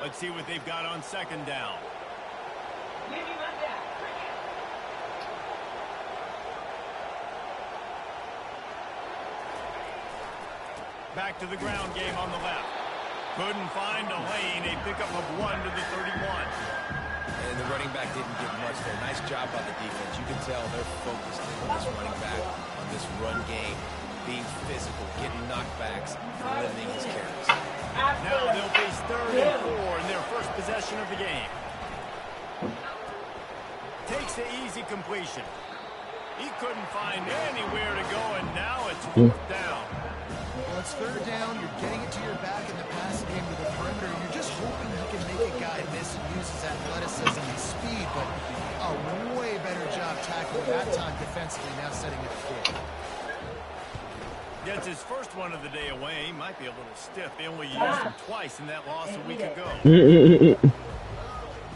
Let's see what they've got on second down. Back to the ground game on the left. Couldn't find a lane. A pickup of 1 to the 31. And the running back didn't get much there. Nice job by the defense. You can tell they're focused on this running back, on this run game, being physical, getting knockbacks, limiting his carries. Now they'll face 3rd and 4 in their first possession of the game. Takes the easy completion. He couldn't find anywhere to go, and now it's 4th down. Well, it's 3rd down. You're getting it to your back in the passing game to the perimeter. You're just hoping you can make a guy miss and use his athleticism and speed, but a way better job tackling that time defensively, now setting it forward. Gets his first one of the day away. Might be a little stiff. They only used him twice in that loss a week ago. Here's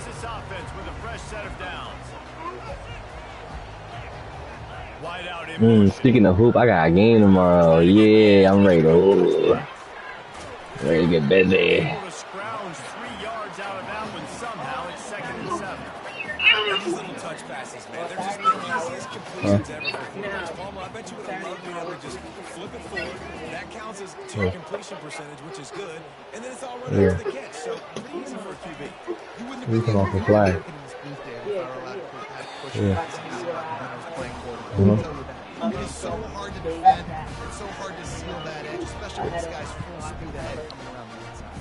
this offense with a fresh set of downs. Wide out in motion. Speaking of hoop, I got a game tomorrow. Yeah, I'm ready to get busy. Able to scrounge 3 yards out of that one somehow. It's 2nd and 7. These little touch passes, man, they're just the easiest completions ever for quarterbacks. Palmer, I bet you would have loved being able to just flip it forward. That counns as to your completion percentage, which is good. And then it's all right after the catch. So pretty easy for a QB. You wouldn't have come off the flag. It is so hard to defend. It's so hard to seal that edge, especially with this guy's full speed ahead coming around the inside.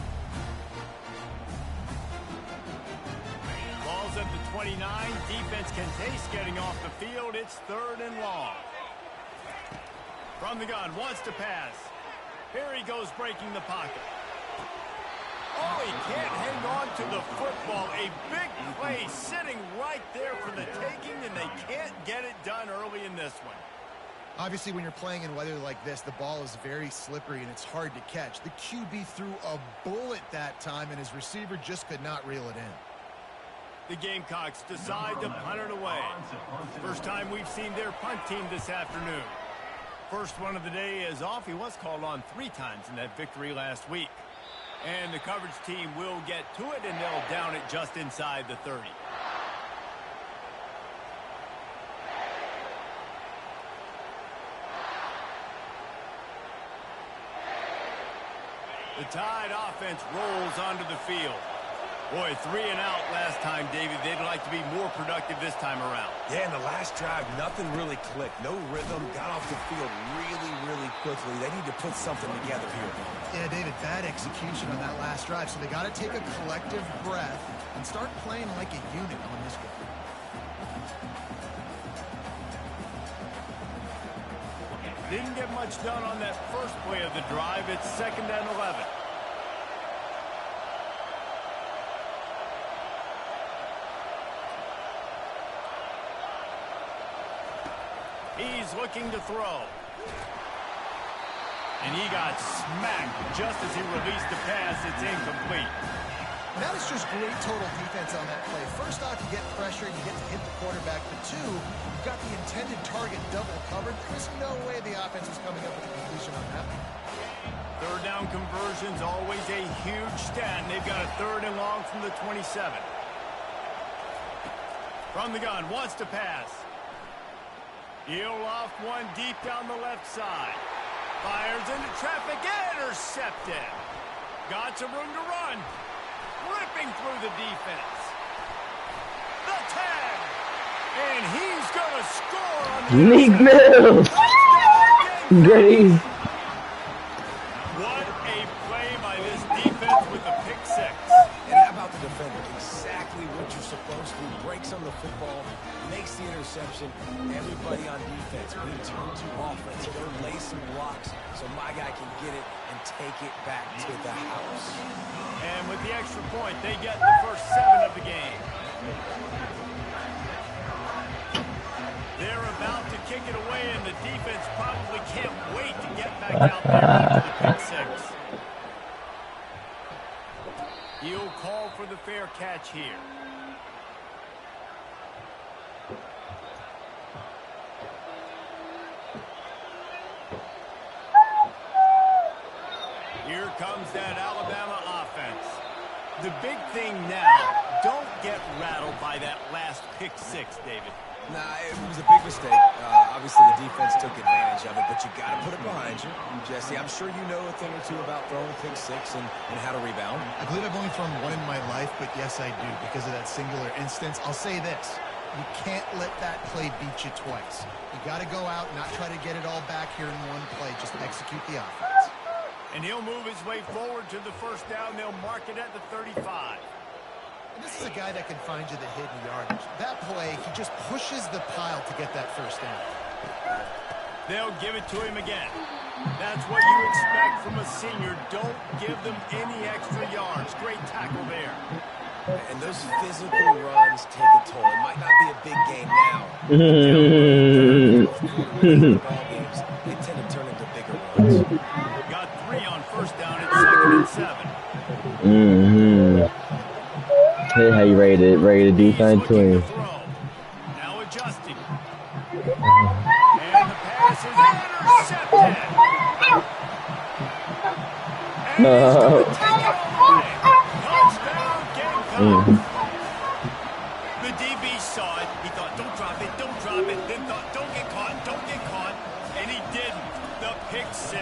Ball's at the 29. Defense can taste getting off the field. It's 3rd and long. From the gun, wants to pass. Here he goes breaking the pocket. Oh, he can't hang on to the football. A big play sitting right there for the taking, and they can't get it done early in this one. Obviously, when you're playing in weather like this, the ball is very slippery and it's hard to catch. The QB threw a bullet that time, and his receiver just could not reel it in. The Gamecocks decide to punt it away. First time we've seen their punt team this afternoon. First one of the day is off. He was called on 3 times in that victory last week. And the coverage team will get to it, and they'll down it just inside the 30. The Tide offense rolls onto the field. Boy, 3 and out last time, David. They'd like to be more productive this time around. Yeah, in the last drive, nothing really clicked. No rhythm, got off the field really quickly. They need to put something together here. Yeah, David, bad execution on that last drive, so they got to take a collective breath and start playing like a unit on this one. Didn't get much done on that first play of the drive. It's 2nd and 11. He's looking to throw. And he got smacked just as he released the pass. It's incomplete. That is just great total defense on that play. First off, you get pressure, you get to hit the quarterback. But 2, you've got the intended target double covered. There's no way the offense was coming up with a completion on that one. 3rd down conversion's always a huge stat, and they've got a 3rd and long from the 27. From the gun, wants to pass. He'll off one deep down the left side. Fires into traffic, intercepted. Got some room to run. Ripping through the defense. The tag. And he's going to score on the Meek Mills. Grace. What a who breaks on the football, makes the interception. Everybody on defense, we turn to offense, go lay some blocks so my guy can get it and take it back to the house. And with the extra point, they get the first 7 of the game. They're about to kick it away, and the defense probably can't wait to get back out there after the pick 6. He'll call for the fair catch here. Here comes that Alabama offense. The big thing now, don't get rattled by that last pick 6, David. Nah, it was a big mistake. Obviously, the defense took advantage of it, but you got to put it behind you. Jesse, I'm sure you know a thing or two about throwing pick 6 and how to rebound. I believe I've only thrown one in my life, but yes, I do, because of that singular instance. I'll say this. You can't let that play beat you twice. You got to go out, not try to get it all back here in one play. Just execute the offense. And he'll move his way forward to the first down. They'll mark it at the 35. This is a guy that can find you the hidden yardage. That play, he just pushes the pile to get that first down. They'll give it to him again. That's what you expect from a senior. Don't give them any extra yards. Great tackle there. And those physical runs take a toll. It might not be a big game now. Ball games, they tend to turn into bigger runs. Got 3 on first down at 2nd and 7. Hey, how you ready to do something to him? Now adjusting. And the pass is intercepted. And he's going to take it away. Touchdown, Gamecocks. The DB saw it. He thought, don't drop it, don't drop it. Then thought, don't get caught, don't get caught. And he didn't. The pick 6.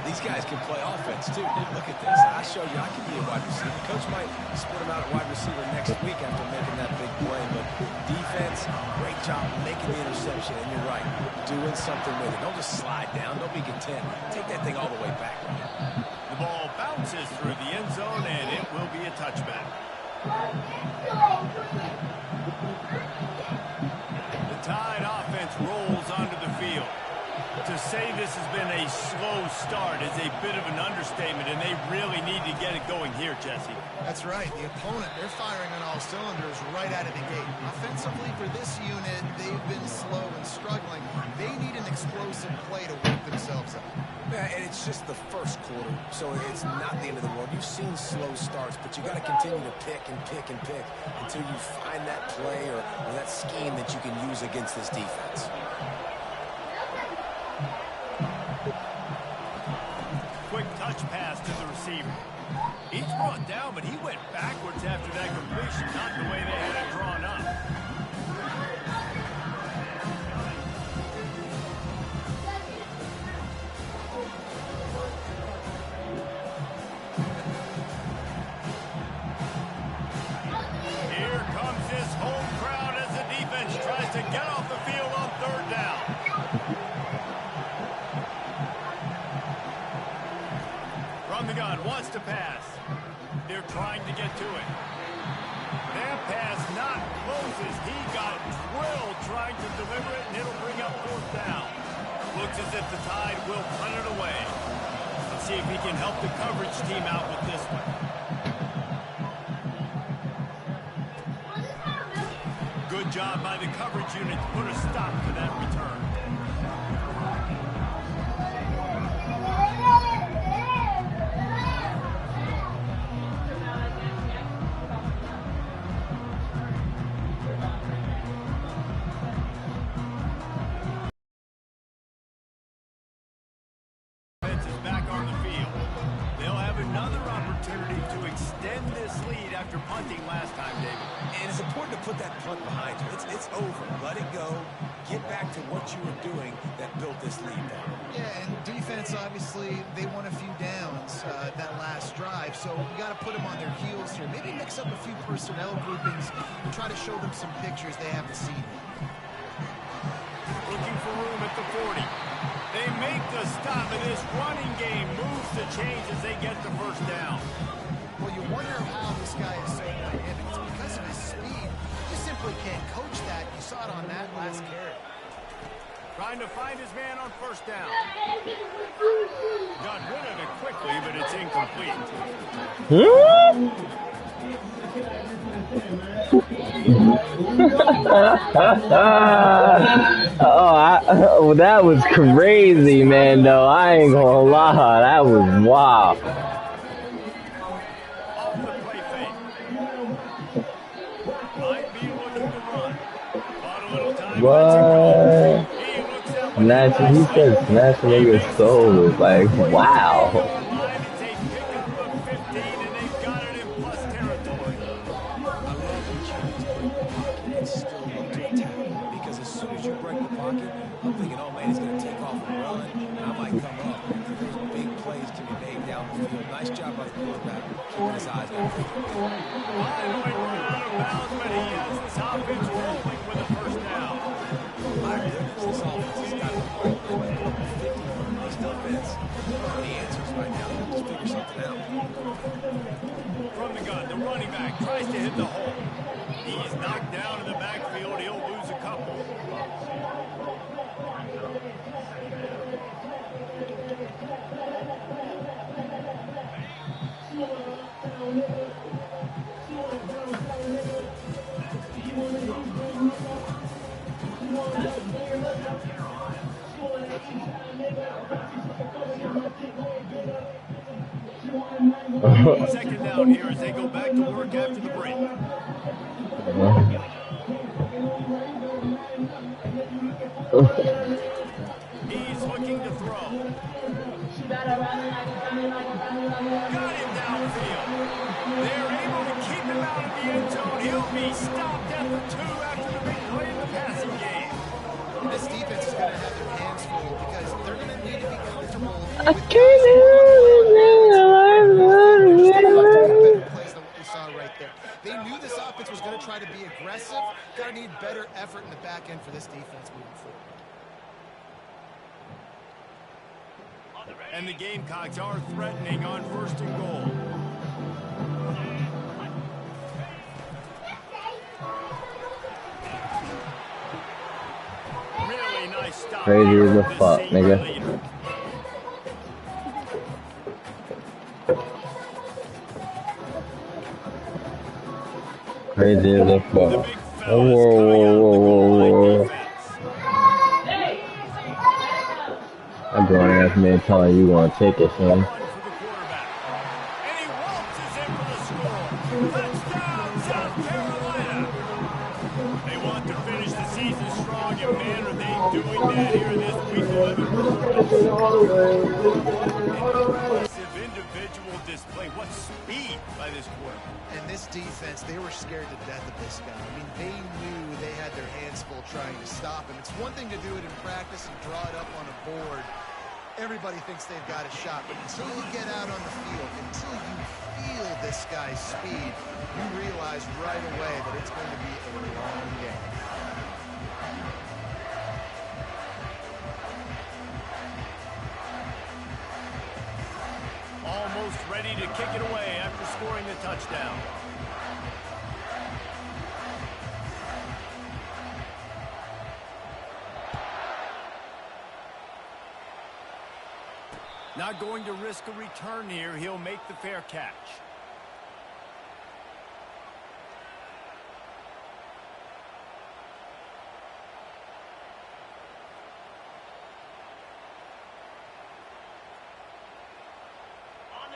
These guys can play offense, too. Look at this. I showed you I can be a wide receiver. Coach might split him out at wide receiver next week after making that big play. But defense, great job making the interception. And you're right, doing something with it. Don't just slide down. Don't be content. Take that thing all the way back. The ball bounces through the end zone, and it will be a touchback. The Tide offense rolls onto the field. To say this has been a slow start is a bit of an understatement, and they really need to get it going here, Jesse. That's right. The opponent, they're firing on all cylinders right out of the gate. Offensively, for this unit, they've been slow and struggling. They need an explosive play to wake themselves up. Yeah, and it's just the first quarter, so it's not the end of the world. You've seen slow starts, but you got to continue to pick and pick and pick until you find that play or that scheme that you can use against this defense. Quick touch pass to the receiver. He's brought down, but he went backwards after that completion, not the way they had it drawn up. Here comes this home crowd as the defense tries to get off the field on 3rd down. From the gun, wants to pass. They're trying to get to it. That pass not closes. He got drilled trying to deliver it, and it'll bring up 4th down. Looks as if the Tide will punt it away. Let's see if he can help the coverage team out with this one. Good job by the coverage unit to put a stop to that return. Is back on the field. They'll have another opportunity to extend this lead after punting last time, David. And it's important to put that punt behind you. It's over. Let it go. Get back to what you were doing that built this lead down. Yeah, and defense, obviously, they won a few downs that last drive, so you got to put them on their heels here. Maybe mix up a few personnel groupings and try to show them some pictures they haven't seen. Looking for room at the 40. They make the stop, and this running game moves the chains as they get the first down. Well, you wonder how this guy is so dynamic. It's because of his speed. simply can't coach that. You saw it on that last carry. Trying to find his man on first down. Got rid of it quickly, but it's incomplete. Oh, that was crazy, man, though. I ain't gonna lie. That was wild. Off the play fake. Might be looking to run. Bought a little time. What? He looks out. Snatching, he said snatching nigga's soul. Like, wow. It's a pickup of 15, and they've got it in plus territory. I love when QBs break the pocket and still look to attack. Because as soon as you break the pocket, I'm thinking, oh man, he's going to take off and run, and I might come up. Those big plays can be made down the field. Nice job by the quarterback, keeping his eyes on the field. Finally run out of bounds, but he has this offense rolling with a first down. My goodness, this offense has got to be right there. 50 this defense. The answers right now. Let's figure something out. From the gun, the running back tries to hit the hole. He's knocked down in the backfield. He'll lose a couple. Second down here as they go back to work after the break. He's looking to throw. Got him downfield. They're able to keep him out of the end zone. He'll be stopped at the 2 after the big play in the passing game. This defense is going to have their hands full because they're going to need to be comfortable with I can't plays than what we saw right there. They knew this offense was going to try to be aggressive. Got to need better effort in the back end for this defense moving forward. And the Gamecocks are threatening on first and goal. Really nice stop. Crazy as a fuck, nigga. Crazy as a fuck. Whoa, whoa, whoa, whoa. That grown ass man telling you gonna take it, son. And he waltzes in for the score. Touchdown, South Carolina. They want to finish the season strong, and man, are they doing that here this week 11 Impressive individual display. What speed by this quarterback. And this defense, they were scared to death of this guy. I mean, they knew they had their hands full trying to stop him. It's one thing to do it in practice and draw it up on a board. Everybody thinks they've got a shot, but until you get out on the field, until you feel this guy's speed, you realize right away that it's going to be a long game. Almost ready to kick it away after scoring the touchdown. Not going to risk a return here. He'll make the fair catch.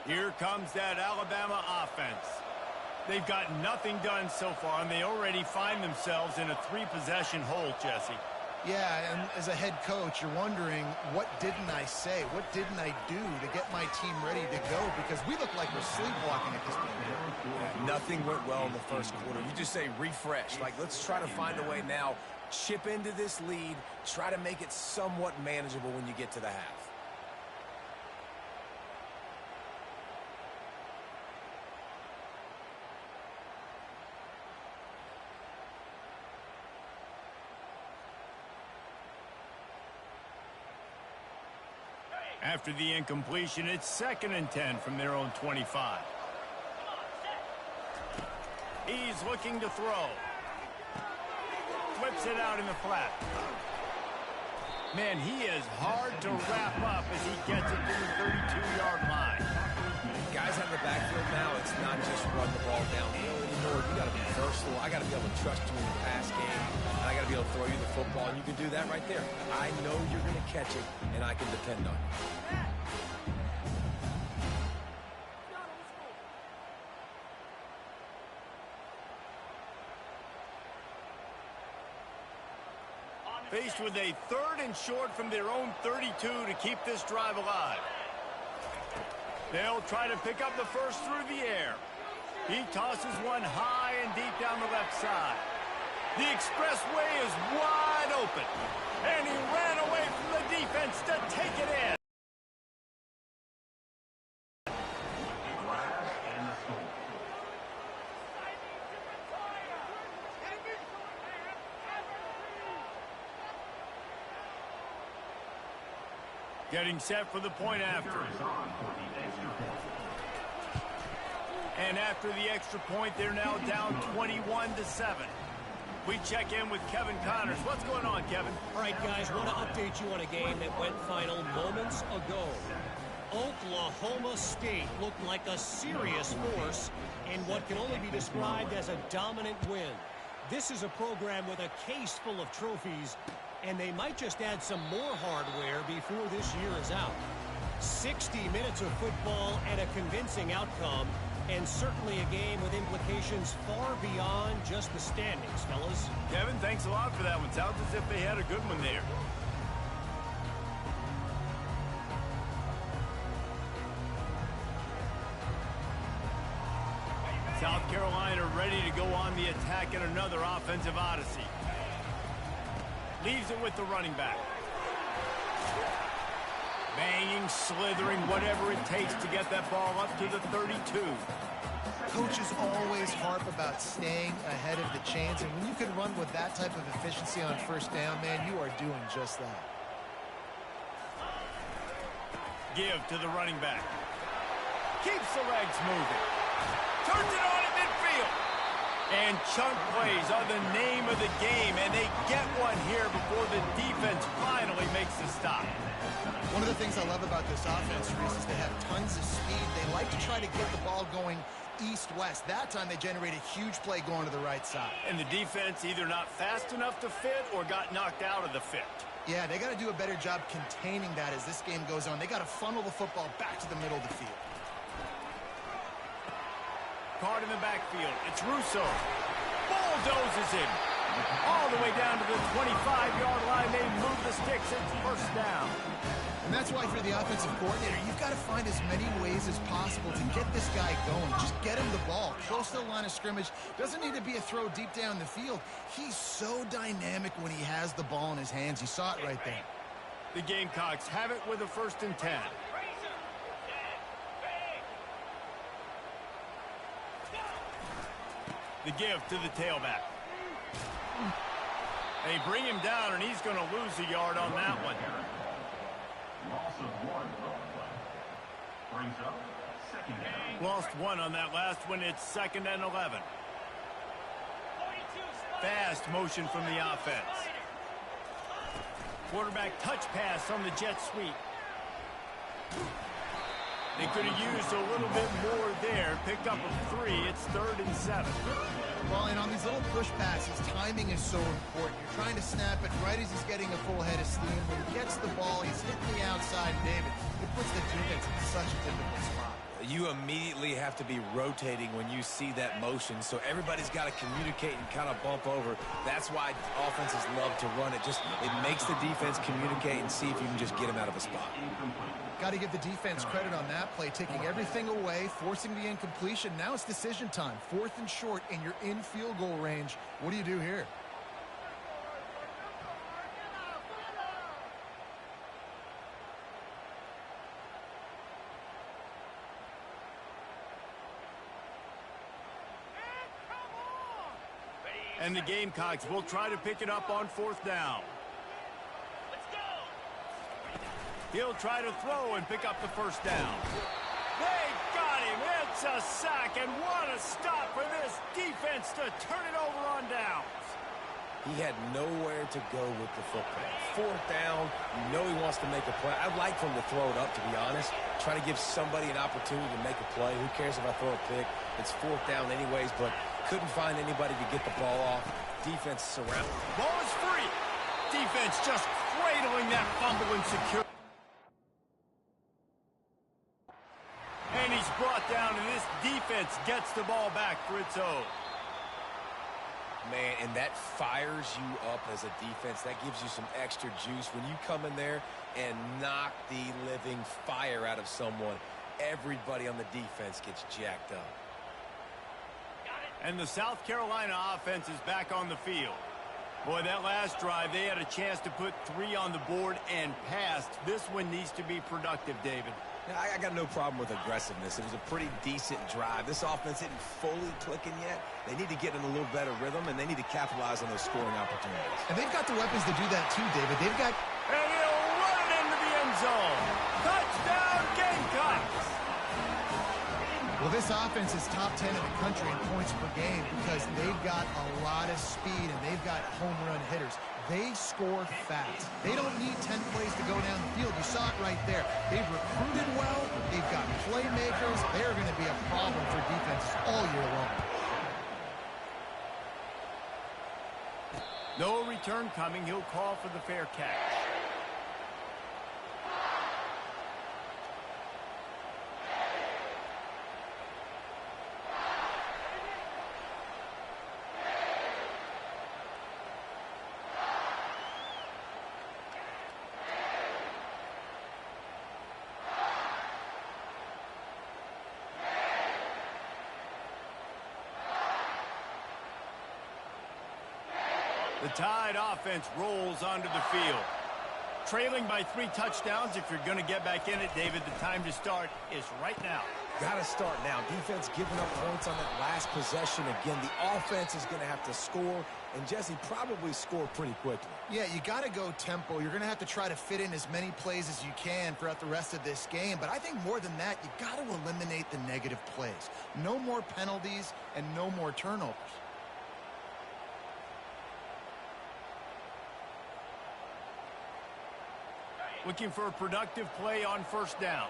Here comes that Alabama offense. They've got nothing done so far, and they already find themselves in a 3-possession hole, Jesse. Yeah, and as a head coach, you're wondering, what didn't I say? What didn't I do to get my team ready to go? Because we look like we're sleepwalking at this point. Yeah, nothing went well in the first quarter. You just say refresh. Like, let's try to find a way now. Chip into this lead. Try to make it somewhat manageable when you get to the half. After the incompletion, it's 2nd and 10 from their own 25. He's looking to throw. Kicks it out in the flat. Man, he is hard to wrap up as he gets it to the 32-yard line. Guys out of the backfield now, it's not just run the ball downhill anymore. You got to be versatile. I got to be able to trust you in the pass game. And I got to be able to throw you the football, and you can do that right there. I know you're going to catch it, and I can depend on you. Faced with a 3rd and short from their own 32 to keep this drive alive. They'll try to pick up the first through the air. He tosses one high and deep down the left side. The expressway is wide open. And he ran away from the defense to take it in. Getting set for the point after. And after the extra point, they're now down 21-7. We check in with Kevin Connors. What's going on, Kevin? All right, guys, want to update you on a game that went final moments ago. Oklahoma State looked like a serious force in what can only be described as a dominant win. This is a program with a case full of trophies, and they might just add some more hardware before this year is out. 60 minutes of football and a convincing outcome, and certainly a game with implications far beyond just the standings, fellas. Kevin, thanks a lot for that one. Sounds as if they had a good one there. South Carolina ready to go on the attack in another offensive odyssey. Leaves it with the running back. Banging, slithering, whatever it takes to get that ball up to the 32. Coaches always harp about staying ahead of the chains, and when you can run with that type of efficiency on first down, man, you are doing just that. Give to the running back. Keeps the legs moving. Turns it on in midfield. And chunk plays are the name of the game, and they get one here before the defense finally makes the stop. One of the things I love about this offense, Reese, is they have tons of speed. They like to try to get the ball going east-west. That time they generated a huge play going to the right side. And the defense either not fast enough to fit or got knocked out of the fit. Yeah, they got to do a better job containing that as this game goes on. They got to funnel the football back to the middle of the field. Card in the backfield. It's Russo. Bulldozes him. All the way down to the 25-yard line. They move the sticks. It's first down. And that's why for the offensive coordinator, you've got to find as many ways as possible to get this guy going. Just get him the ball. Close to the line of scrimmage. Doesn't need to be a throw deep down the field. He's so dynamic when he has the ball in his hands. You saw it right there. The Gamecocks have it with a 1st and 10. The give to the tailback. They bring him down, and he's going to lose a yard on that one. Lost one on that last one. It's 2nd and 11. Fast motion from the offense. Quarterback touch pass on the jet sweep. They could have used a little bit more there. Picked up a 3. It's 3rd and 7. Well, and on these little push passes, timing is so important. You're trying to snap it right as he's getting a full head of steam. When he gets the ball, he's hitting the outside, David. It puts the defense in such a difficult spot. You immediately have to be rotating when you see that motion, so everybody's got to communicate and kind of bump over. That's why offenses love to run it. It makes the defense communicate and see if you can just get him out of a spot. Got to give the defense credit on that play, taking everything away, forcing the incompletion. Now it's decision time. 4th and short, and you're in field goal range. What do you do here? And the Gamecocks will try to pick it up on 4th down. He'll try to throw and pick up the first down. They got him. It's a sack, and what a stop for this defense to turn it over on downs. He had nowhere to go with the football. Fourth down, you know he wants to make a play. I'd like for him to throw it up, to be honest. Try to give somebody an opportunity to make a play. Who cares if I throw a pick? It's fourth down anyways, but couldn't find anybody to get the ball off. Defense surrounded. Ball is free. Defense just cradling that fumble and secure. And he's brought down, and this defense gets the ball back for its own. Man, and that fires you up as a defense. That gives you some extra juice. When you come in there and knock the living fire out of someone, everybody on the defense gets jacked up. And the South Carolina offense is back on the field. Boy, that last drive, they had a chance to put 3 on the board and passed. This one needs to be productive, David. I got no problem with aggressiveness. It was a pretty decent drive. This offense isn't fully clicking yet. They need to get in a little better rhythm, and they need to capitalize on those scoring opportunities. And they've got the weapons to do that too, David. They've got... And he'll run it into the end zone. Touchdown, Gamecocks! Well, this offense is top 10 in the country in points per game because they've got a lot of speed and they've got home run hitters. They score fast. They don't need 10 plays to go down the field. You saw it right there. They've recruited well. They've got playmakers. They're going to be a problem for defenses all year long. No return coming. He'll call for the fair catch. The Tide offense rolls onto the field. Trailing by 3 touchdowns. If you're going to get back in it, David, the time to start is right now. Got to start now. Defense giving up points on that last possession. Again, the offense is going to have to score, and Jesse probably score pretty quickly. Yeah, you got to go tempo. You're going to have to try to fit in as many plays as you can throughout the rest of this game. But I think more than that, you got to eliminate the negative plays. No more penalties and no more turnovers. Looking for a productive play on first down.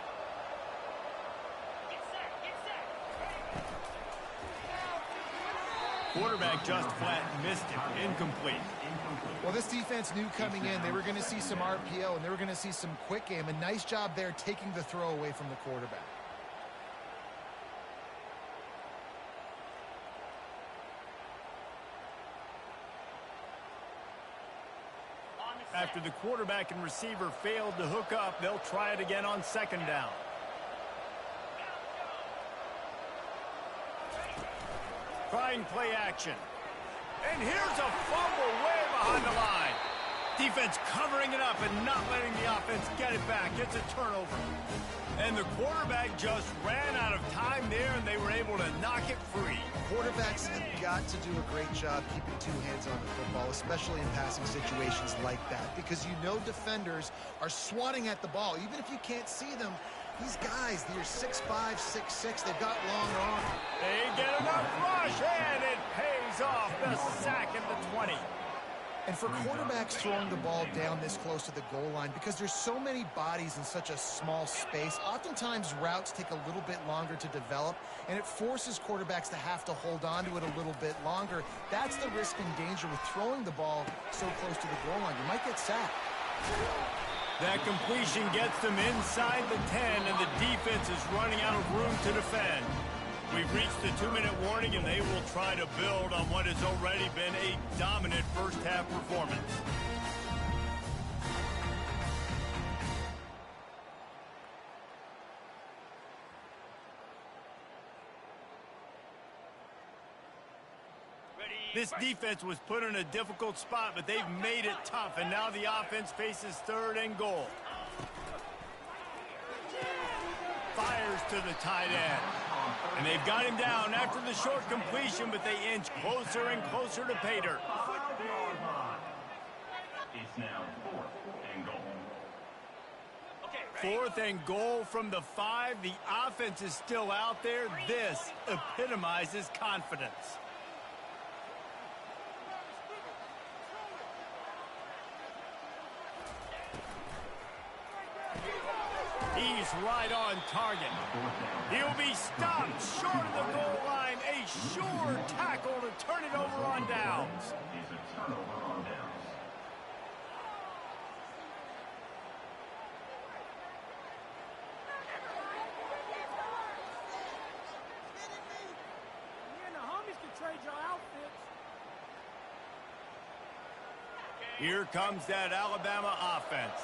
Quarterback just flat missed it. Incomplete. Well, this defense knew coming in they were going to see some RPO and they were going to see some quick game. A nice job there taking the throw away from the quarterback. After the quarterback and receiver failed to hook up, they'll try it again on second down. Trying play action. And here's a fumble way behind the line. Defense covering it up and not letting the offense get it back. It's a turnover. And the quarterback just ran out of time there, and they were able to knock it free. Quarterbacks have got to do a great job keeping 2 hands on the football, especially in passing situations like that, because you know defenders are swatting at the ball. Even if you can't see them, these guys, they're 6'5", 6'6", they've got long arms. They get enough rush, and it pays off. The sack at the 20. And for quarterbacks throwing the ball down this close to the goal line, because there's so many bodies in such a small space, oftentimes routes take a little bit longer to develop, and it forces quarterbacks to have to hold on to it a little bit longer. That's the risk and danger with throwing the ball so close to the goal line. You might get sacked. That completion gets them inside the 10, and the defense is running out of room to defend. We've reached the 2-minute warning, and they will try to build on what has already been a dominant first-half performance. This defense was put in a difficult spot, but they've made it tough, and now the offense faces 3rd and goal. Fires to the tight end. And they've got him down after the short completion, but they inch closer and closer to pay dirt. It's now 4th and goal. 4th and goal from the 5. The offense is still out there. This epitomizes confidence. He's right on target. He'll be stopped short of the goal line. A sure tackle to turn it over on downs. It's a turnover on downs. Here comes that Alabama offense.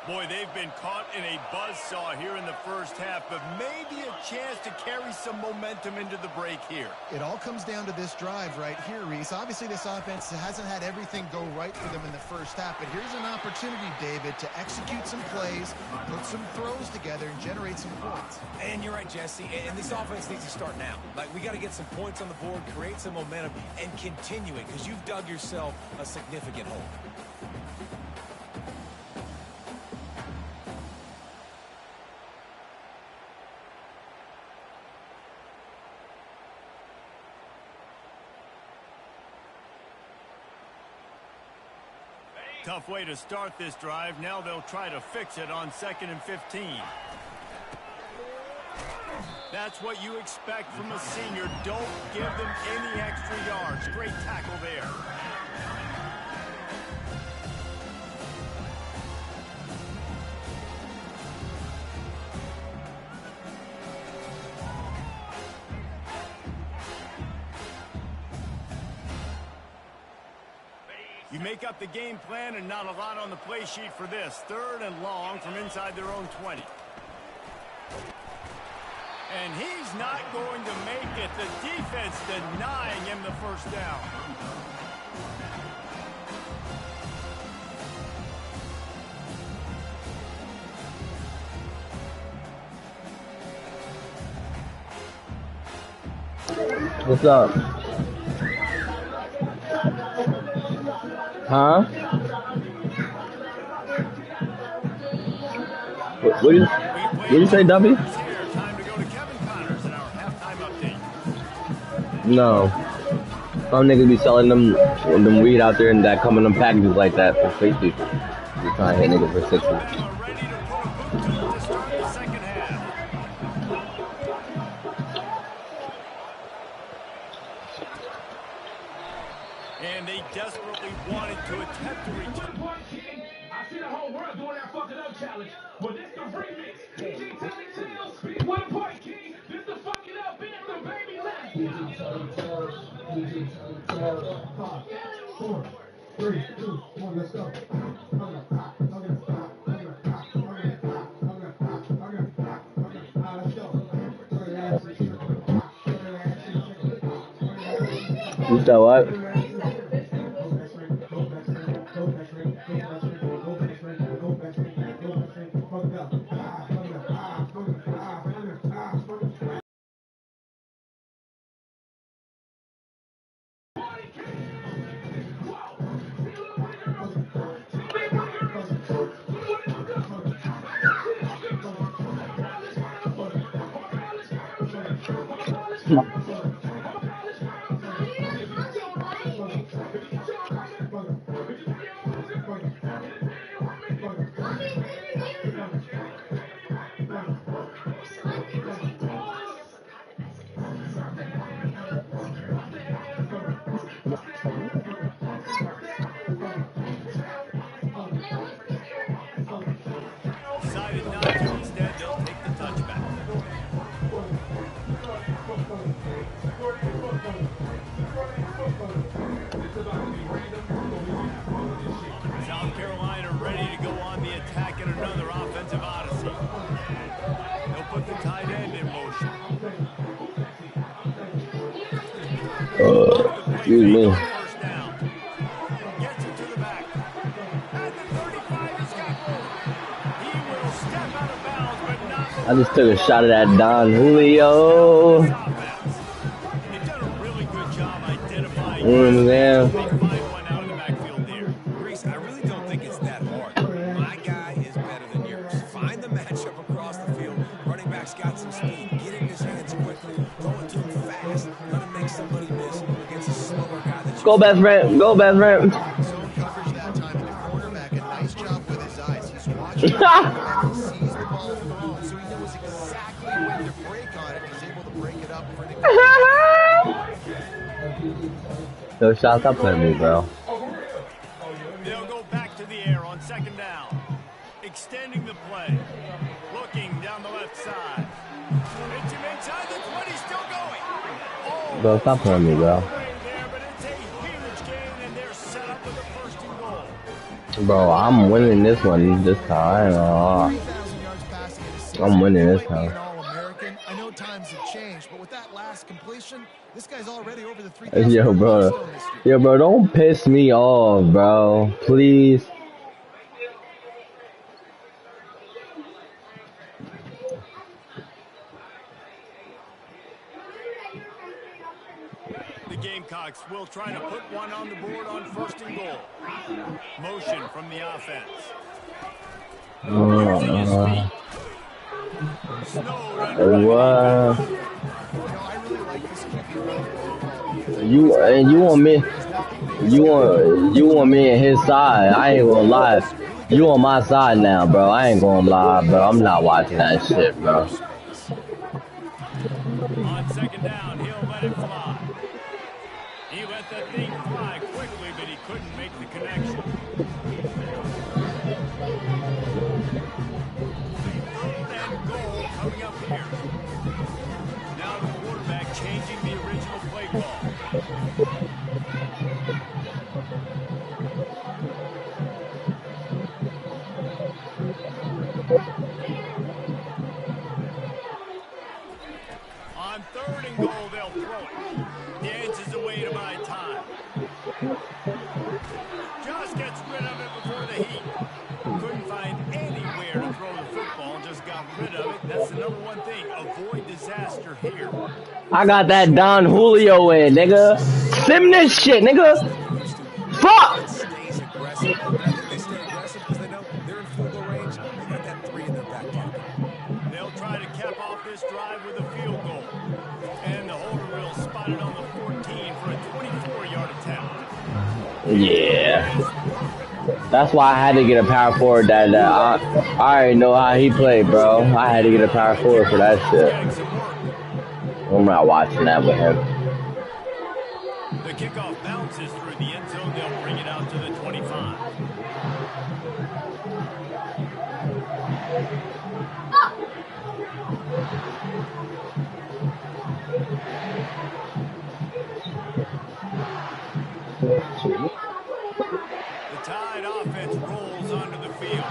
Boy, they've been caught in a buzzsaw here in the first half, but maybe a chance to carry some momentum into the break here. It all comes down to this drive right here, Reese. Obviously, this offense hasn't had everything go right for them in the first half, but here's an opportunity, David, to execute some plays, put some throws together, and generate some points. And you're right, Jesse, and this offense needs to start now. Like, we got to get some points on the board, create some momentum, and continue it, because you've dug yourself a significant hole. Tough way to start this drive. Now they'll try to fix it on 2nd and 15. That's what you expect from a senior. Don't give them any extra yards. Great tackle there. You make up the game plan and not a lot on the play sheet for this. 3rd and long from inside their own 20. And he's not going to make it. The defense denying him the first down. What's up? Huh? What did you say, Dumpy? Time to go to Kevin Connors in our halftime update. No. Some niggas be selling them weed out there and that come in them packages like that for fake people. You trying to hit niggas for 60. Ready to put a boot to it to start the second half. And they desperately wanted to attempt to return. I see the whole world doing that fucking up challenge. But this the remix. PG telling tales. What a point, King. This the fucking up band the baby left. PG telling tales. PG telling tales. 5, 4, 3, 2, 1, let's go. You said what? Decided not to. Instead, they'll take the touchback. South Carolina ready to go on the attack in another offensive odyssey. They'll put the tight end in motion. Excuse me. First down. Gets it to the back. At the 35, he's got room. He will step out of bounds, but not. I just took a shot at that Don Julio. They've done a really good job identifying. Yeah. They find one out of the backfield there. Reese, I really don't think it's that hard. My guy is better than yours. Find the matchup across the field. Running back's got some speed. Get in his hands quickly. Throwing to him fast. Let him make somebody miss against a slower guy. Go best friend. Go best friend. Zone coverage that time, and the quarterback, a nice job with his eyes. He's watching and he sees the ball Yo, Sean, stop playing me, bro. They'll go back to the air on second down. Extending the play. Looking down the left side. It's him inside the 20, still going. Oh, Bro, stop playing me, bro. there, but it's a huge gain, and they're set up with a first and goal. Bro, I'm winning this one this time. 3,000 yards passing in a season. I'm winning this He might be time. an All-American. I know times have changed, but with that last completion, this guy's already over the 3,000 Yo, yard bro. milestone this year. Yo, bro, don't piss me off, bro. Please. The Gamecocks will try to put one on the board on first and goal. Motion from the offense. Using his feet. Snowed under by the What? You know, I really like this QB run. You want me in his side. I ain't gonna lie. You on my side now, bro. I ain't gonna lie, bro. I'm not watching that shit, bro. On second down, he'll let it fly. He let that thing fly quickly, but he couldn't make the connection. Third and goal coming up here. Now the quarterback changing the original play call. On third and goal, they'll throw it. Dances away to buy time. Just gets rid of it before the heat. Couldn't find anywhere to throw the football, just got rid of it. That's the number one thing. Avoid disaster here. I got that Don Julio in, nigga. Sim this shit, nigga. Fuck! Stays aggressive. And I think they stay aggressive because they know they're in field goal range. They got that 3 in their back pocket. They'll try to cap off this drive with a field goal. And the holder will spot it on the 14 for a 24-yard attempt. Yeah. That's why I had to get a power forward that I already know how he played, bro. I had to get a power forward for that shit. Getting some work. I'm not watching that with him. The kickoff bounces through the end zone. They'll bring it out to the 25. The Tide offense rolls onto the field.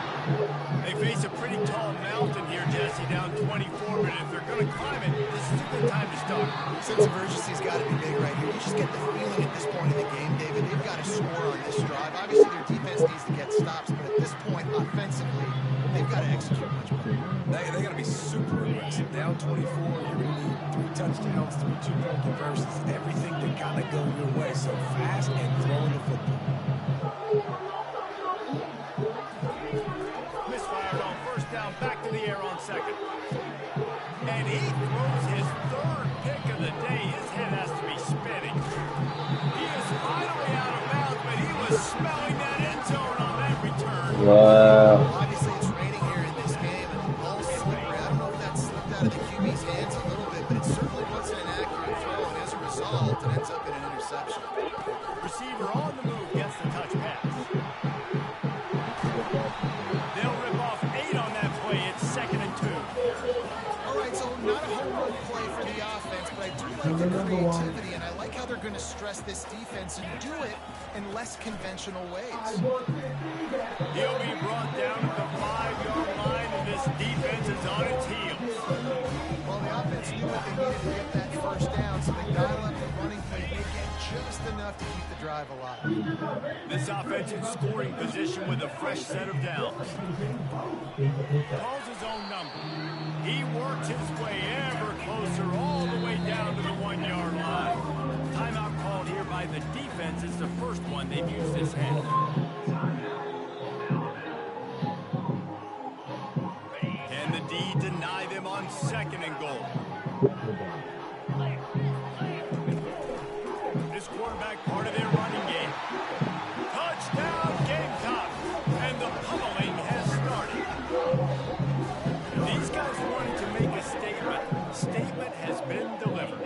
They face a pretty tall mountain here, Jesse, down 24, but if they're going to climb it, this is a good time to start. Sense of urgency's got to be big right here. You just get the feeling at this point in the game, David, they've got to score on this drive. Obviously, their defense needs to get stops, but at this point, offensively, they've got to execute much better. They got to be super aggressive. Down 24, you're going to need 3 touchdowns, 3 two-point conversions, everything to kind of go your way. So fast and throwing the football. Misfired on first down, back to the air on second. And he throws his third pick of the day. His head has to be spinning. He is finally out of bounds, but he was smelling that end zone on that return. Obviously, it's raining here in this game, and the ball's slippery. I don't know if that slipped out of the QB's hands a little bit, but it certainly wasn't an accurate throw, and as a result, it ends up in an interception. Receiver on the move gets the touch pass. They'll rip off 8 on that play. It's 2nd and 2. All right, so not a home run play for the offense, but I do like their creativity, and I like how they're going to stress this defense and do it in less conventional ways. He'll be brought down at the 5-yard line, and this defense is on its heels. Well, the offense knew what they needed to get that first down, so they dial up the running play. They get just enough to keep the drive alive. This offense in scoring position with a fresh set of downs. Calls his own number. He works his way ever closer all the way down to the 1-yard line. Timeout called here by the defense. It's the first one they've used this half. Can the D deny them on 2nd and goal? This quarterback part of their running game. Touchdown Gamecocks, and the pummeling has started. These guys wanted to make a statement. Statement has been delivered.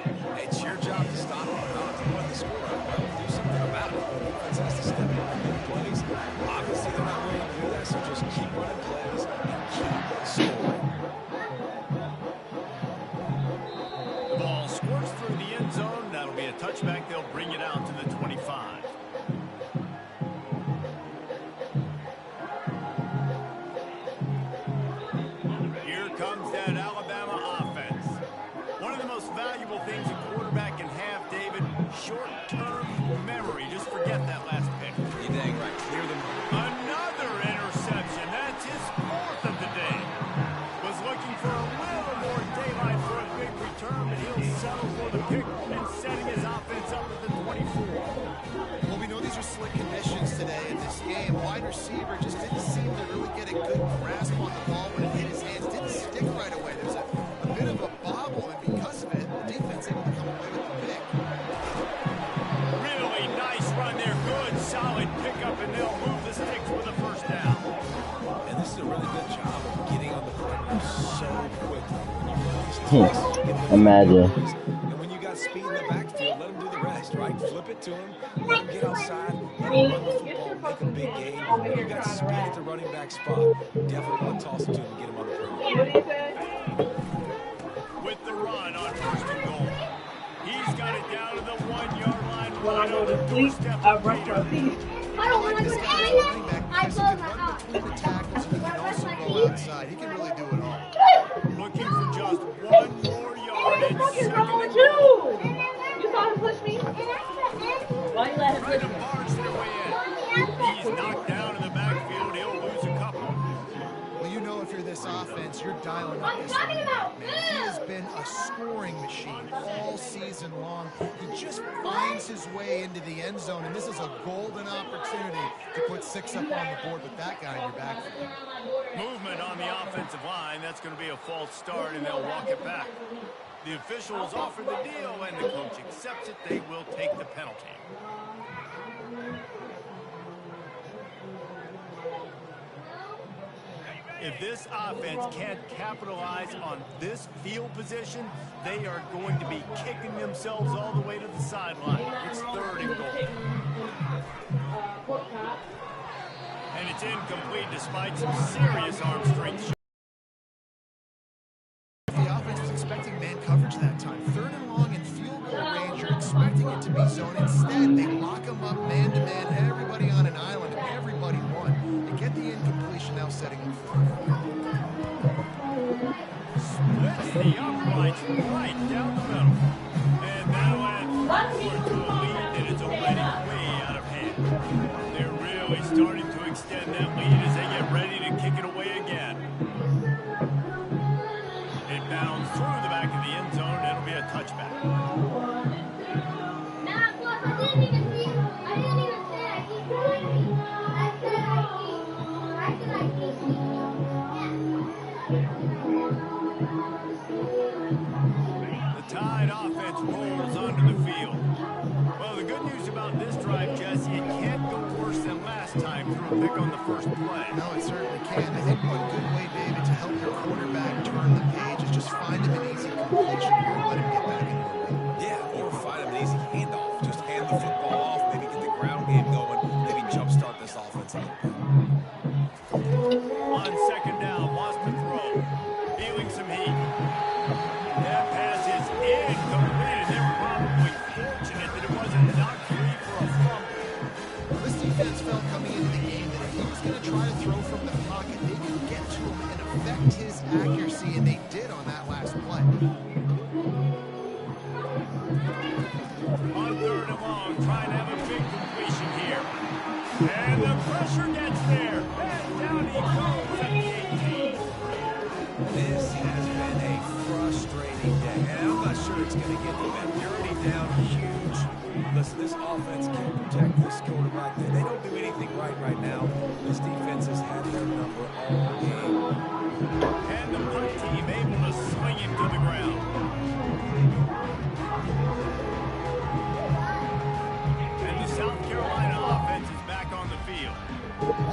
wide receiver just didn't seem to really get a good grasp on the ball when it hit his hands. Didn't stick right away. There's a bit of a bobble, and because of it, the defense able to come away with the pick. Really nice run there. Good, solid pickup, and they'll move the sticks with a first down. And this is a really good job of getting on the perimeter so quickly. Imagine. And when you got speed in the backfield, let them do the rest, right? Flip it to them, let them get outside, let them run the football, make a big gain. When you got speed at the running back spot, definitely want to toss it to him and get him on the perimeter. With the run on first and goal. He's got it down to the 1 yard line. Right on the doorstep of Raiders. I like this guy as a running back because he can run between the tackles and he can also go outside. He can really do it all. Looking for just 1 more yard. What the fuck is wrong with you? You saw him push me? Why you let him push Trying to me? barge their way in. He's knocked down in the backfield. He'll lose a couple. Well, you know if you're this offense, you're dialing up this running back, man. He has been a scoring machine all season long. He just finds his way into the end zone, and this is a golden opportunity to put 6 up on the board with that guy in your backfield. Movement on the offensive line. That's going to be a false start, and they'll walk it back. The officials offer the deal, and the coach accepts it. They will take the penalty. If this offense can't capitalize on this field position, they are going to be kicking themselves all the way to the sideline. It's 3rd and goal. And it's incomplete despite some serious arm strength. The offense was expecting man coverage that time. 3rd and long in field goal range. You're expecting it to be zone. Instead, they lock him up man-to-man, everybody on an island, and everybody won. They get the incompletion, now setting him free. Splits the uprights right down the middle. And that'll add forward to a lead that is already way out of hand. They're really starting to extend that lead as they get ready to kick it away again. It bounds through the back of the end zone, and it'll be a touchback. The Tide offense rolls onto the field. Well, the good news about this drive, Jesse, it can't go worse than last time through a pick on the first play. No, it certainly can. I think one good way, David, to help your quarterback turn the page is just find him an easy completion here and let him get back in the rhythm. Yeah, or find him an easy handoff. Just hand the football off, maybe get the ground game going, maybe jumpstart this offense a little bit. On 2nd down, wants to throw. Feeling some heat. That pass is incomplete. They're probably fortunate that it wasn't knocked free for a fumble. This defense felt coming into the game that if he was going to try to throw from the pocket, they could get to him and affect his accuracy, and they did on that last play. On 3rd and long, trying to have a big completion here. And the pressure gets there. And down he goes at the 18. This has been a frustrating day, and I'm not sure it's going to get any better. You're already down huge. Listen, this offense can't protect this quarterback. They don't do anything right now. This defense has had their number all game. And the punt team able to swing him to the ground. And the South Carolina offense is back on the field.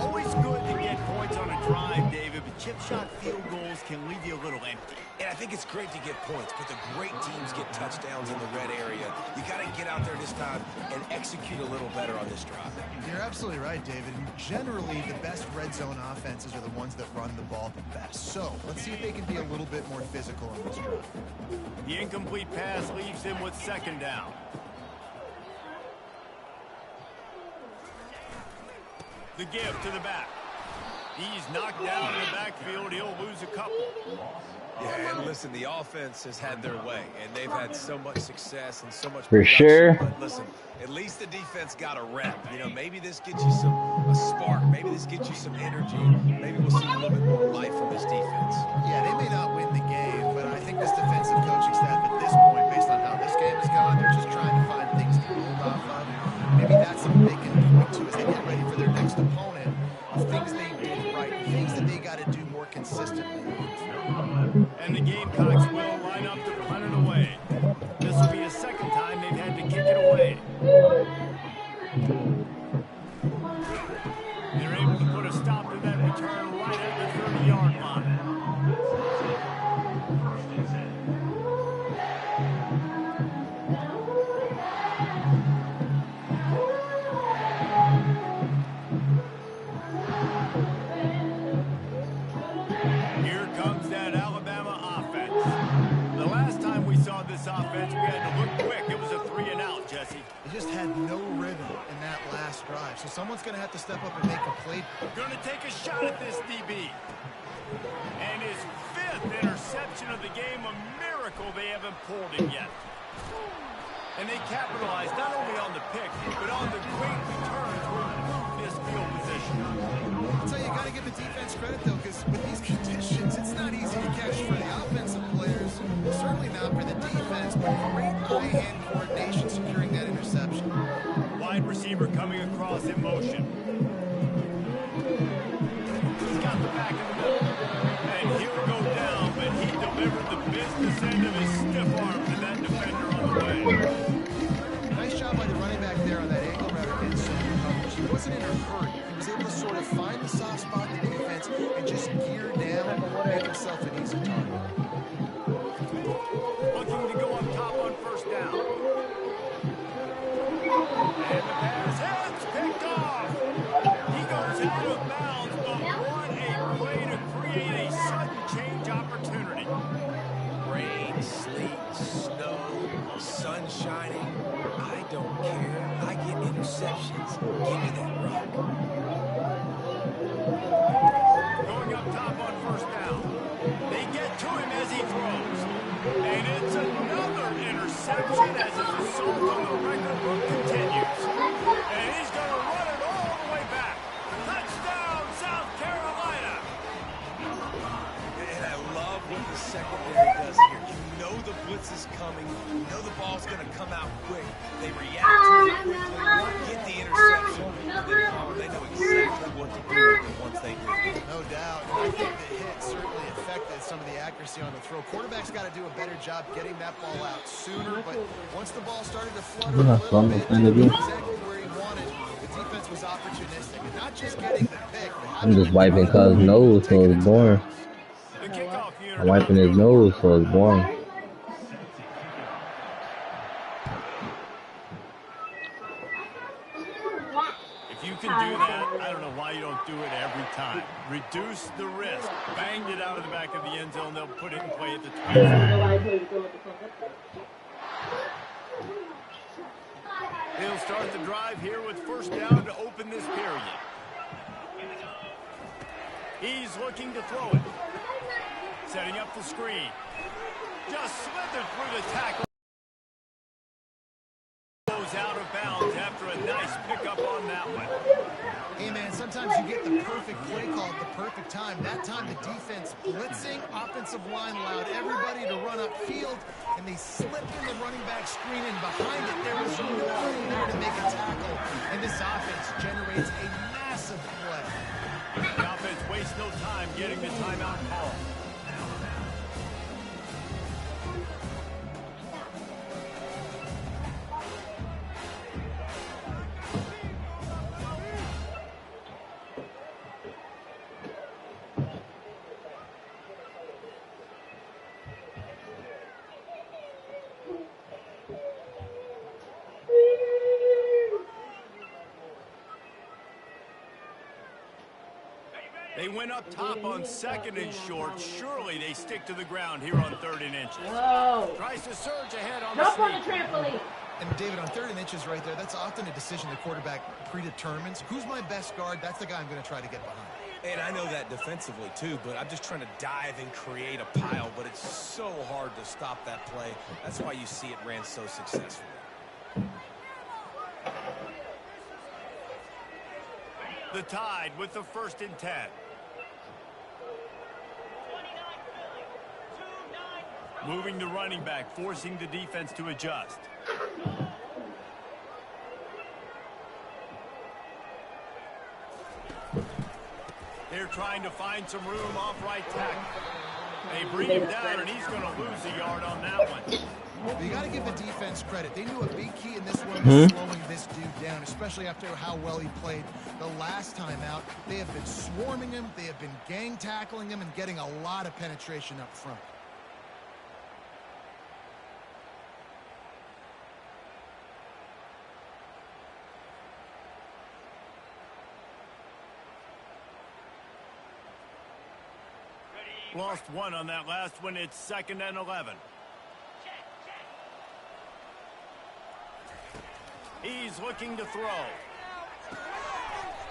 Always good to get points on a drive, David, but chip shot field goals can leave you a little empty. And I think it's great to get points, but the great teams get touchdowns in the red area. You got to get out there this time and execute a little better on this drive. You're absolutely right, David. Generally, the best red zone offenses are the ones that run the ball the best. So let's see if they can be a little bit more physical on this drive. The incomplete pass leaves him with 2nd down. The give to the back. He's knocked down in the backfield. He'll lose a couple. Yeah, and listen, the offense has had their way, and they've had so much success and so much For production. sure. But listen, at least the defense got a rep. You know, maybe this gets you a spark. Maybe this gets you some energy. Maybe we'll see a little bit more life from this defense. Yeah, they may not win the game, but I think this defensive coaching staff at this point, based on how this game has gone, they're just trying to find things to build off of. Maybe that's something they can point to as they get ready for their next opponent. They're able to put a stop to that return right at the 30-yard line. Here comes that Alabama offense. The last time we saw this offense, we had to look quick. It was a 3-and-out, Jesse. They just had no rhythm in that last drive. So someone's going to have to step up and make a play. Going to take a shot at this DB. And his 5th interception of the game, a miracle they haven't pulled it yet. And they capitalized not only on the pick, but on the great return to improve this field position. So you got to give the defense credit, though, because with these conditions, it's not easy to catch for the offensive players. Certainly not for the defense, but great eye-hand coordination securing that interception. Wide receiver coming across in motion. He's got the back in the middle. And he'll go down, but he delivered the business end of his stiff arm to that defender on the way. Nice job by the running back there on that angle route against zone coverage. He wasn't in a hurry. He was able to sort of find the soft spot in the defense and just gear down and make himself an easy target. Looking to go up top on first down. And the pass is picked off. He goes out of bounds, but what a play to create a sudden change opportunity. Rain, sleet, snow, sun shining. I don't care. I get interceptions. Give me that rock. Going up top on first down. They get to him as he throws. And it's another interception as his assault on the record book continues. And he's going to run it all the way back. Touchdown, South Carolina. And I love what the secondary does here. You know the blitz is coming. You know the ball's going to come out quick. They react to it quickly, get the interception. They know exactly what to do with it once they do. No doubt. And I think the hit certainly affected some of the accuracy on the throw. Quarterback's got to do a better job getting that ball out sooner, but once the ball started to flutter a little bit, exactly where he wanted, the defense was opportunistic. And not just getting the pick. I'm just wiping Cuz's nose so it's boring. The kickoff unit. I'm wiping his nose so it's boring. If you can do that, I don't know why you don't do it every time. Reduce the risk. Banged it out of the back of the end zone. They'll put it in play at the 25. He'll start the drive here with first down to open this period. He's looking to throw it. Setting up the screen. Just slithered through the tackle. Goes out of bounds after a nice pickup on that one. Hey, man, sometimes you get the perfect play call at the perfect time. That time the defense blitzing, offensive line allowed everybody to run upfield, and they slipped in the running back screen, and behind it there was nobody there to make a tackle. And this offense generates a massive play. The offense wastes no time getting the timeout call. They went up top on second and short. Surely they stick to the ground here on 3rd and inches. Whoa. Tries to surge ahead on Jump the on the sneak. trampoline. And David, on 3rd and inches right there, that's often a decision the quarterback predetermines. Who's my best guard? That's the guy I'm going to try to get behind. And I know that defensively, too, but I'm just trying to dive and create a pile, but it's so hard to stop that play. That's why you see it ran so successfully. The Tide with the 1st and 10. Moving the running back, forcing the defense to adjust. They're trying to find some room off right tackle. They bring him down, and he's going to lose a yard on that one. But you got to give the defense credit. They knew a big key in this one was slowing this dude down, especially after how well he played the last time out. They have been swarming him. They have been gang tackling him and getting a lot of penetration up front. Lost one on that last one. It's 2nd and 11. He's looking to throw.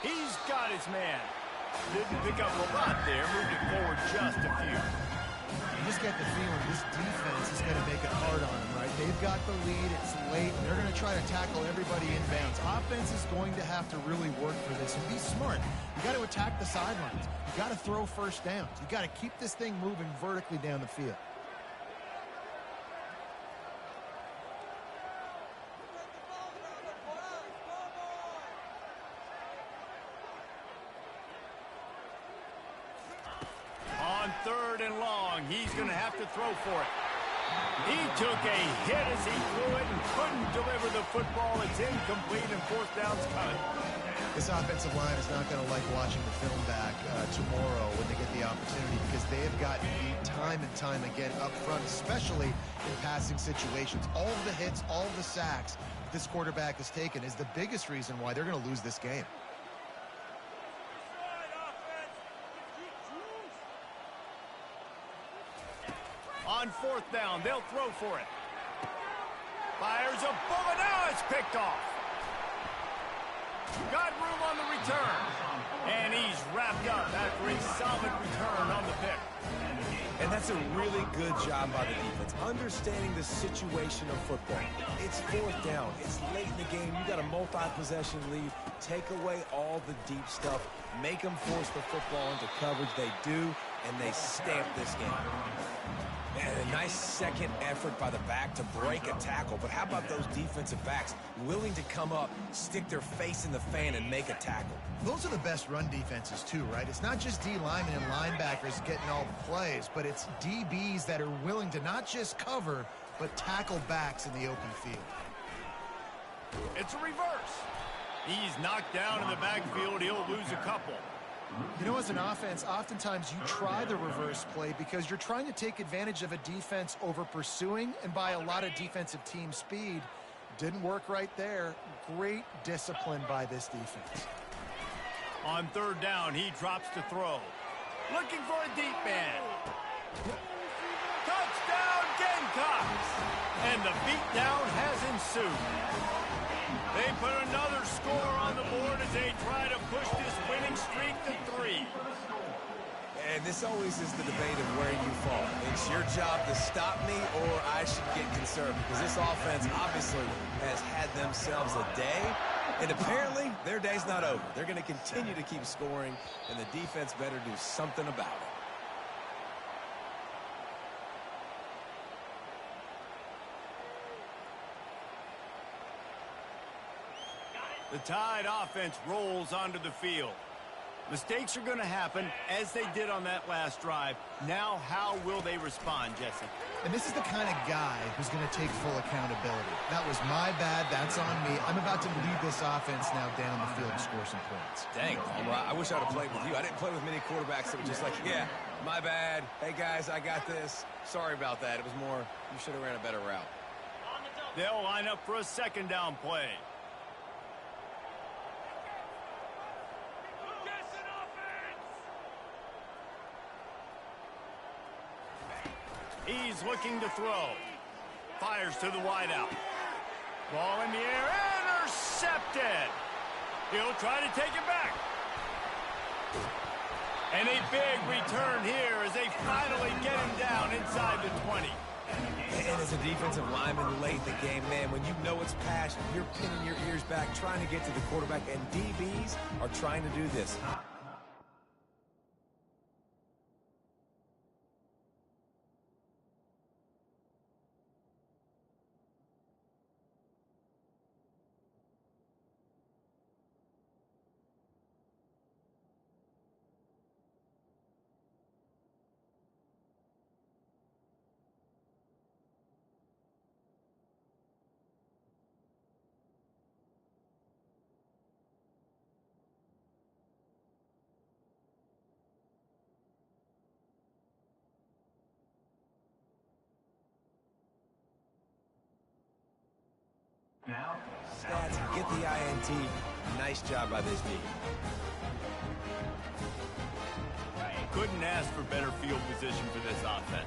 He's got his man. Didn't pick up a lot there. Moved it forward just a few. You just get the feeling this defense is going to make it hard on them, right? They've got the lead. It's late, and they're going to try to tackle everybody inbounds. Offense is going to have to really work for this and be smart. You got to attack the sidelines. You got to throw first downs. You got to keep this thing moving vertically down the field. On 3rd and long, he's going to have to throw for it. He took a hit as he threw it and couldn't deliver the football. It's incomplete and 4th down's coming. This offensive line is not going to like watching the film back tomorrow when they get the opportunity because they have gotten beat time and time again up front, especially in passing situations. All of the hits, all of the sacks this quarterback has taken is the biggest reason why they're going to lose this game. On 4th down, they'll throw for it. Fires a bullet. Now it's picked off. Got room on the return. And he's wrapped up after a solid return on the pick. And that's a really good job by the defense, understanding the situation of football. It's 4th down. It's late in the game. You got a multi-possession lead. Take away all the deep stuff. Make them force the football into coverage. They do, and they stamp this game. And a nice second effort by the back to break a tackle. But how about those defensive backs willing to come up, stick their face in the fan, and make a tackle? Those are the best run defenses too, right? It's not just D linemen and linebackers getting all the plays, but it's DBs that are willing to not just cover, but tackle backs in the open field. It's a reverse. He's knocked down in the backfield. He'll lose a couple. You know, as an offense, oftentimes you try the reverse play because you're trying to take advantage of a defense over pursuing and by a lot of defensive team speed. Didn't work right there. Great discipline by this defense. On 3rd down, he drops to throw. Looking for a deep man. Touchdown, Gamecocks! And the beatdown has ensued. They put another score on the board as they try to push this winning streak to 3. And this always is the debate of where you fall. It's your job to stop me or I should get concerned because this offense obviously has had themselves a day. And apparently their day's not over. They're going to continue to keep scoring, and the defense better do something about it. The Tide offense rolls onto the field. Mistakes are going to happen, as they did on that last drive. Now, how will they respond, Jesse? And this is the kind of guy who's going to take full accountability. That was my bad. That's on me. I'm about to lead this offense now down the field and score some points. Dang, Palmer, I wish I'd have played with you. I didn't play with many quarterbacks that were just like, yeah, my bad. Hey, guys, I got this. Sorry about that. It was more, you should have ran a better route. They'll line up for a 2nd down play. He's looking to throw. Fires to the wideout. Ball in the air. Intercepted. He'll try to take it back. And a big return here as they finally get him down inside the 20. And as a defensive lineman late in the game, man, when you know it's passion, you're pinning your ears back, trying to get to the quarterback, and DBs are trying to do this. Stats, get the INT. Nice job by this D. Couldn't ask for better field position for this offense.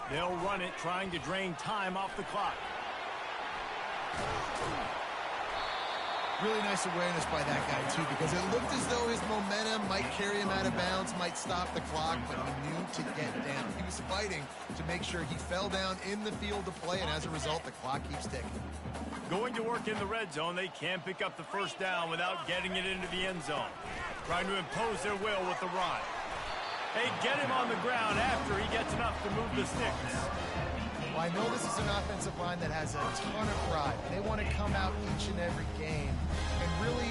They'll run it, trying to drain time off the clock. Really nice awareness by that guy, too, because it looked as though his momentum might carry him out of bounds, might stop the clock, but he knew to get down. He was fighting to make sure he fell down in the field to play, and as a result, the clock keeps ticking. Going to work in the red zone, they can't pick up the first down without getting it into the end zone. Trying to impose their will with the run. They get him on the ground after he gets enough to move the sticks. Well, I know this is an offensive line that has a ton of pride. They want to come out each and every game and really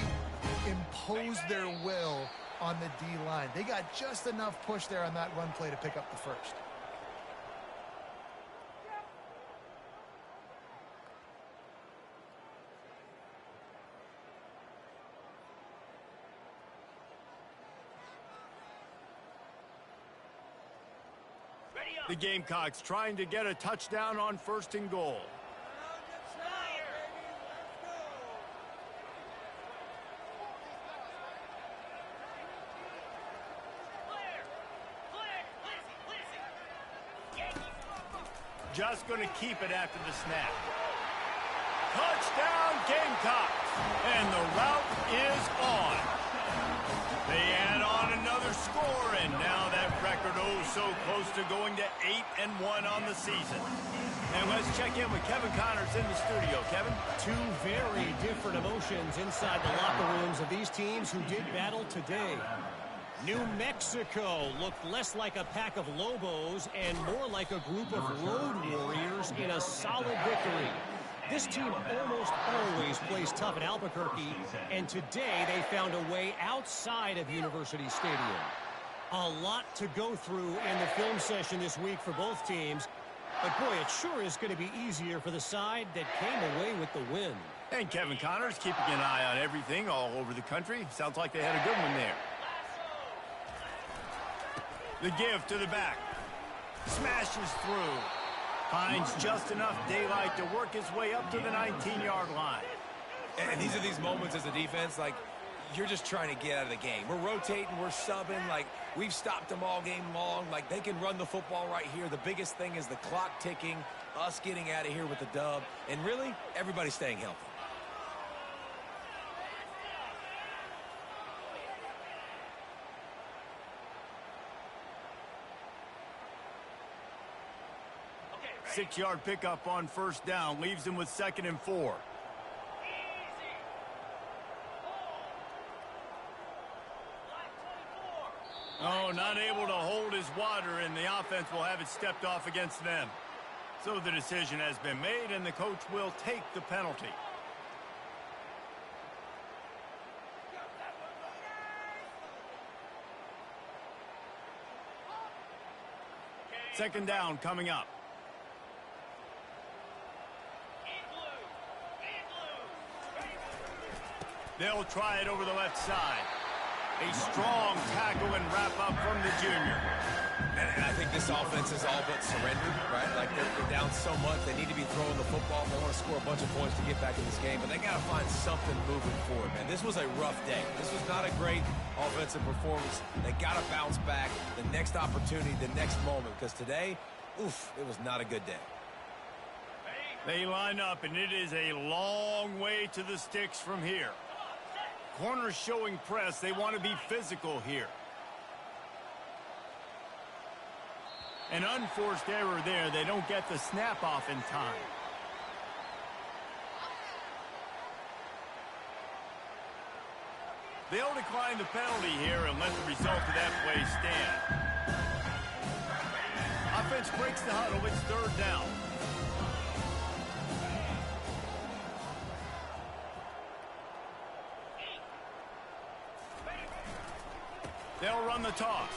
impose their will on the D-line. They got just enough push there on that run play to pick up the first. The Gamecocks trying to get a touchdown on 1st and goal. Just going to keep it after the snap. Touchdown Gamecocks! And the route is on. They add on another score, and now that record so close to going to 8-1 on the season. And let's check in with Kevin Connors in the studio. Kevin? Two very different emotions inside the locker rooms of these teams who did battle today. New Mexico looked less like a pack of Lobos and more like a group of road warriors in a solid victory. This team almost always plays tough at Albuquerque, and today they found a way outside of University Stadium. A lot to go through in the film session this week for both teams, but boy, it sure is going to be easier for the side that came away with the win. And Kevin Connors keeping an eye on everything all over the country. Sounds like they had a good one there. The give to the back. Smashes through. Finds just enough daylight to work his way up to the 19-yard line. And these are these moments as a defense, like, you're just trying to get out of the game. We're rotating, we're subbing, like, we've stopped them all game long. Like, they can run the football right here. The biggest thing is the clock ticking, us getting out of here with the dub, and really, everybody staying healthy. Six-yard pickup on 1st down leaves him with 2nd and 4. Oh, not able to hold his water, and the offense will have it stepped off against them. So the decision has been made, and the coach will take the penalty. Second down coming up. They'll try it over the left side. A strong tackle and wrap up from the junior. And I think this offense is all but surrendered, right? Like, they're down so much, they need to be throwing the football. They want to score a bunch of points to get back in this game, but they got to find something moving forward, man. This was a rough day. This was not a great offensive performance. They got to bounce back the next opportunity, the next moment, because today, oof, it was not a good day. They line up, and it is a long way to the sticks from here. Corners showing press. They want to be physical here. An unforced error there. They don't get the snap off in time. They'll decline the penalty here and let the result of that play stand. Offense breaks the huddle. It's 3rd down. They'll run the toss.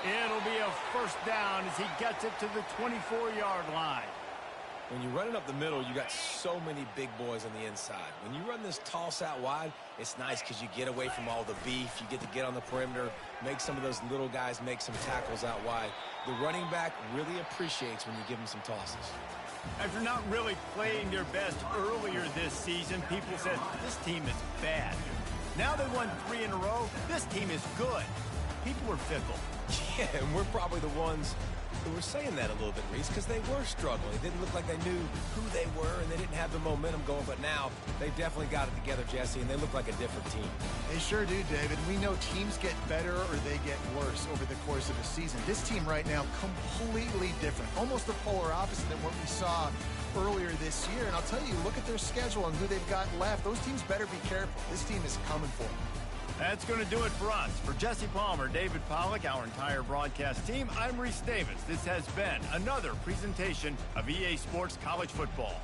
It'll be a 1st down as he gets it to the 24-yard line. When you're running up the middle, you got so many big boys on the inside. When you run this toss out wide, it's nice because you get away from all the beef. You get to get on the perimeter, make some of those little guys make some tackles out wide. The running back really appreciates when you give him some tosses. After not really playing their best earlier this season, people said this team is bad. Now they won 3 in a row. This team is good. People are fickle. Yeah, and we're probably the ones who were saying that a little bit, Reese, because they were struggling. It didn't look like they knew who they were, and they didn't have the momentum going. But now they definitely got it together, Jesse, and they look like a different team. They sure do, David. We know teams get better or they get worse over the course of a season. This team right now, completely different. Almost the polar opposite than what we saw earlier this year. And I'll tell you, look at their schedule and who they've got left. Those teams better be careful. This team is coming for them. That's going to do it for us. For Jesse Palmer, David Pollack, our entire broadcast team, I'm Reese Davis. This has been another presentation of EA Sports College Football.